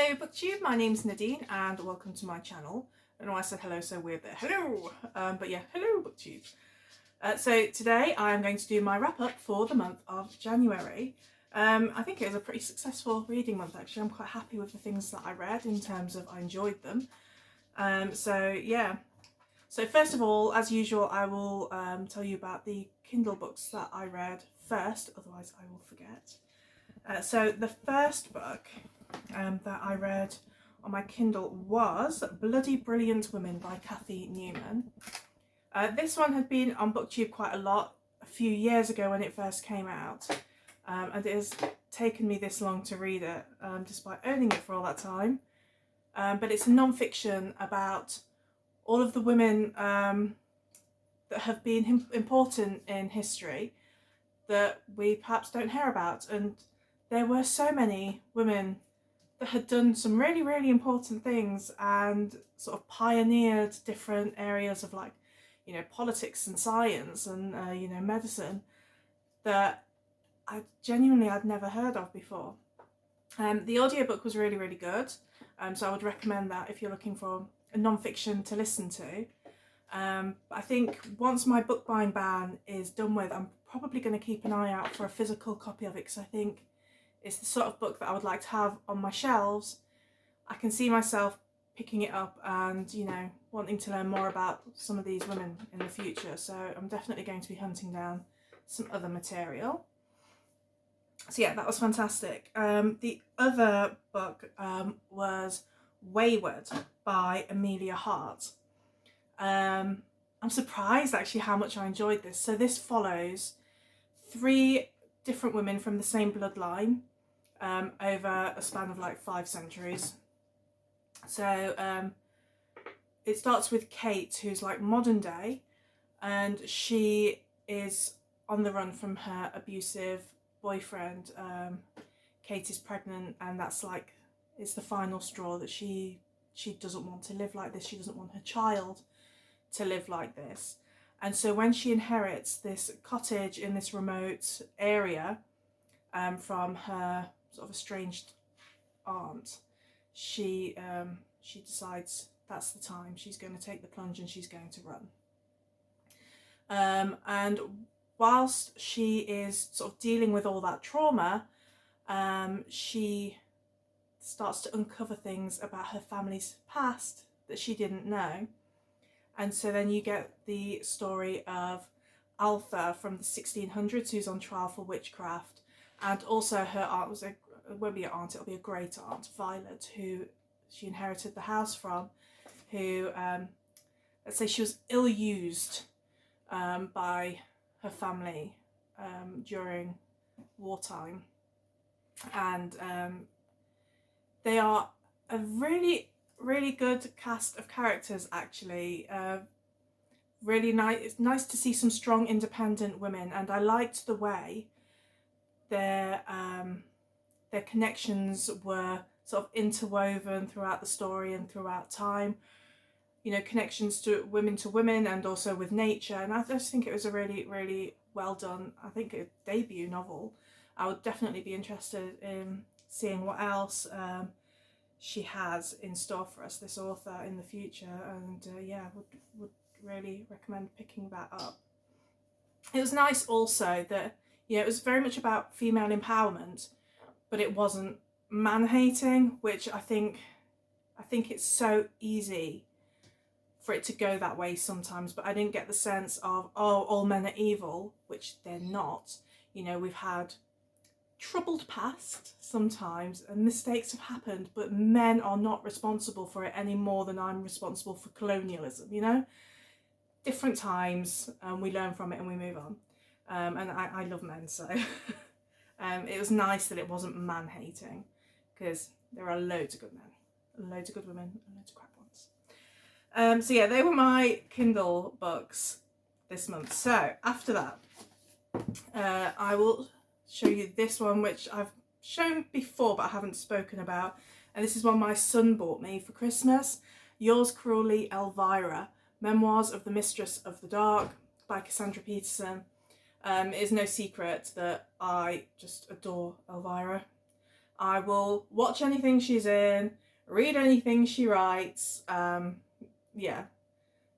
Hello BookTube, my name's Nadine and welcome to my channel. I don't know why I said hello so weird there. Hello! But yeah, hello BookTube. So today I am going to do my wrap up for the month of January. I think it was a pretty successful reading month actually. I'm quite happy with the things that I read in terms of I enjoyed them. So yeah. So first of all, as usual, I will tell you about the Kindle books that I read first, otherwise I will forget. So the first book that I read on my Kindle was Bloody Brilliant Women by Cathy Newman. This one had been on BookTube quite a lot a few years ago when it first came out, and it has taken me this long to read it, despite owning it for all that time. But it's a non-fiction about all of the women that have been important in history that we perhaps don't hear about, and there were so many women that had done some really, really important things and sort of pioneered different areas of, like, you know, politics and science and, you know, medicine that I'd never heard of before. The audiobook was really, really good. So I would recommend that if you're looking for a non-fiction to listen to. I think once my book buying ban is done with, I'm probably going to keep an eye out for a physical copy of it, because I think it's the sort of book that I would like to have on my shelves. I can see myself picking it up and, you know, wanting to learn more about some of these women in the future. So I'm definitely going to be hunting down some other material. So yeah, that was fantastic. The other book was Wayward by Amelia Hart. I'm surprised actually how much I enjoyed this. So this follows 3 different women from the same bloodline over a span of like 5 centuries. So it starts with Kate, who's like modern day, and she is on the run from her abusive boyfriend. Kate is pregnant, and that's like, it's the final straw that she doesn't want to live like this. She doesn't want her child to live like this. And so when she inherits this cottage in this remote area from her sort of estranged aunt, she decides that's the time. She's going to take the plunge and she's going to run. And whilst she is sort of dealing with all that trauma, she starts to uncover things about her family's past that she didn't know. And so then you get the story of Alpha from the 1600s, who's on trial for witchcraft, and also her aunt was it won't be an aunt, it'll be a great aunt, Violet, who she inherited the house from, who let's say she was ill-used by her family during wartime, and they are a really, really good cast of characters actually. Really nice. It's nice to see some strong independent women, and I liked the way their connections were sort of interwoven throughout the story and throughout time. You know, connections to women and also with nature, and I just think it was a really, really well done, I think, a debut novel. I would definitely be interested in seeing what else she has in store for us, this author, in the future, and yeah, would really recommend picking that up. It was nice also that, you know, it was very much about female empowerment, but it wasn't man-hating, which I think it's so easy for it to go that way sometimes, but I didn't get the sense of, oh, all men are evil, which they're not. You know, we've had troubled past sometimes and mistakes have happened, but men are not responsible for it any more than I'm responsible for colonialism, you know? Different times, we learn from it and we move on. And I love men, so it was nice that it wasn't man-hating, because there are loads of good men, loads of good women, and loads of crap ones. So yeah, they were my Kindle books this month. So after that, I will show you this one, which I've shown before but I haven't spoken about, and this is one my son bought me for Christmas. Yours Cruelly, Elvira, Memoirs of the Mistress of the Dark by Cassandra Peterson. It is no secret that I just adore Elvira. I will watch anything she's in, read anything she writes. Yeah,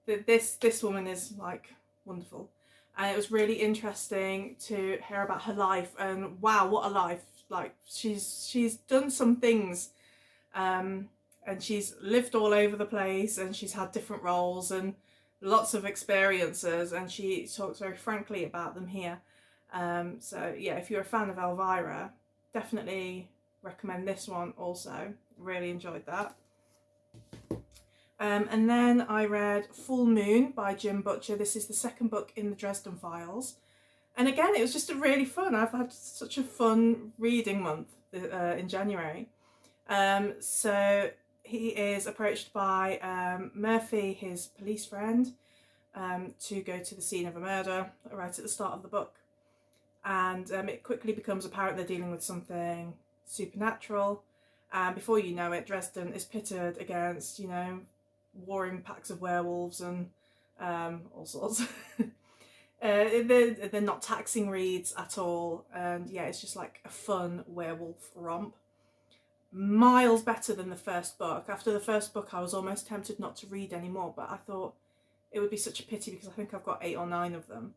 this woman is like wonderful, and it was really interesting to hear about her life. And wow, what a life! Like she's done some things, and she's lived all over the place, and she's had different roles and lots of experiences, and she talks very frankly about them here. So yeah, if you're a fan of Elvira, definitely recommend this one also. Really enjoyed that. And then I read Full Moon by Jim Butcher. This is the second book in the Dresden Files. And again, it was just a really fun. I've had such a fun reading month in January. So he is approached by Murphy, his police friend, to go to the scene of a murder right at the start of the book. And it quickly becomes apparent they're dealing with something supernatural. And before you know it, Dresden is pitted against, you know, warring packs of werewolves and all sorts. They're not taxing reads at all, and yeah, it's just like a fun werewolf romp. Miles better than the first book. After the first book, I was almost tempted not to read anymore, but I thought it would be such a pity because I think I've got 8 or 9 of them.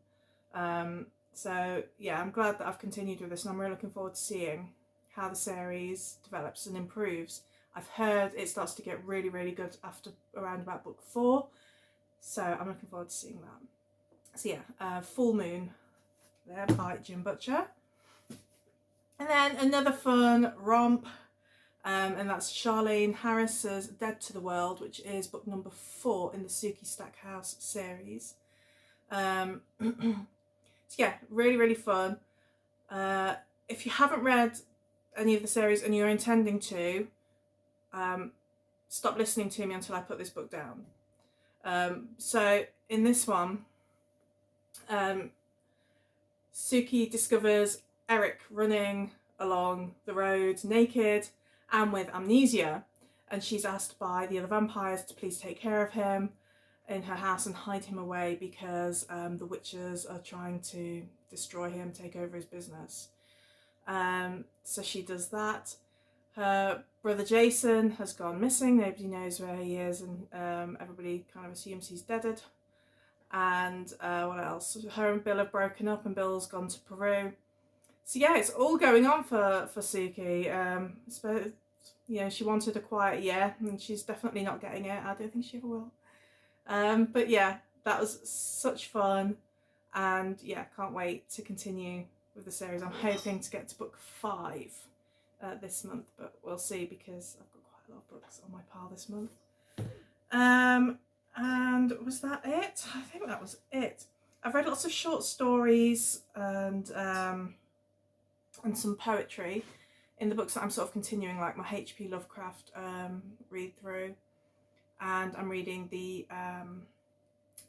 So yeah, I'm glad that I've continued with this, and I'm really looking forward to seeing how the series develops and improves. I've heard it starts to get really, really good after around about book 4, so I'm looking forward to seeing that. So yeah, Full Moon there by Jim Butcher. And then another fun romp, and that's Charlene Harris's Dead to the World, which is book number 4 in the Suki Stackhouse series. So yeah, really, really fun. If you haven't read any of the series and you're intending to, stop listening to me until I put this book down. So in this one, Suki discovers Eric running along the road naked and with amnesia, and she's asked by the other vampires to please take care of him in her house and hide him away because the witches are trying to destroy him, take over his business. So she does that. Her brother Jason has gone missing. Nobody knows where he is, and everybody kind of assumes he's deaded. And what else? Her and Bill have broken up, and Bill's gone to Peru. So yeah, it's all going on for Suki. You know, she wanted a quiet year, and she's definitely not getting it. I don't think she ever will. But yeah, that was such fun, and yeah, can't wait to continue with the series. I'm hoping to get to book 5 this month, but we'll see because I've got quite a lot of books on my pile this month. And was that it? I think that was it. I've read lots of short stories and some poetry in the books that I'm sort of continuing, like my H.P. Lovecraft read through, and I'm reading the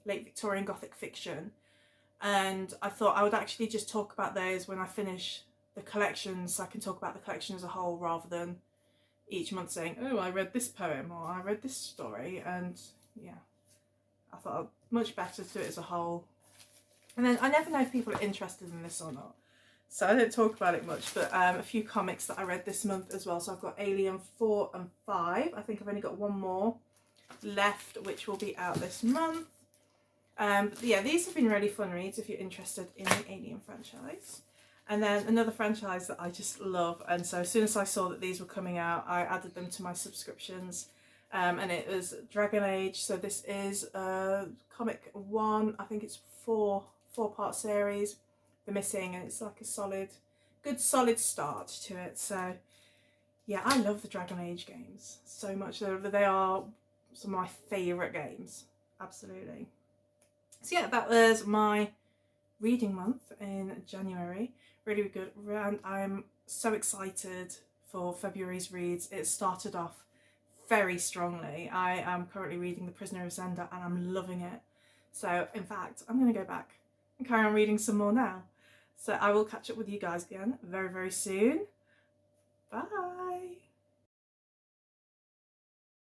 late Victorian Gothic fiction. And I thought I would actually just talk about those when I finish the collection, so I can talk about the collection as a whole rather than each month saying, oh, I read this poem or I read this story. And yeah, I thought much better to do it as a whole. And then I never know if people are interested in this or not, so I don't talk about it much, but a few comics that I read this month as well. So I've got Alien 4 and 5. I think I've only got one more left, which will be out this month. But yeah, these have been really fun reads if you're interested in the Alien franchise. And then another franchise that I just love, and so as soon as I saw that these were coming out, I added them to my subscriptions, and it was Dragon Age. So this is comic 1, I think it's 4-part series, The Missing, and it's like a good solid start to it. So yeah, I love the Dragon Age games so much. They are some of my favourite games, absolutely. So yeah, that was my reading month in January. Really good, and I'm so excited for February's reads. It started off very strongly. I am currently reading The Prisoner of Zenda and I'm loving it. So in fact, I'm going to go back and carry on reading some more now. So I will catch up with you guys again very, very soon. Bye!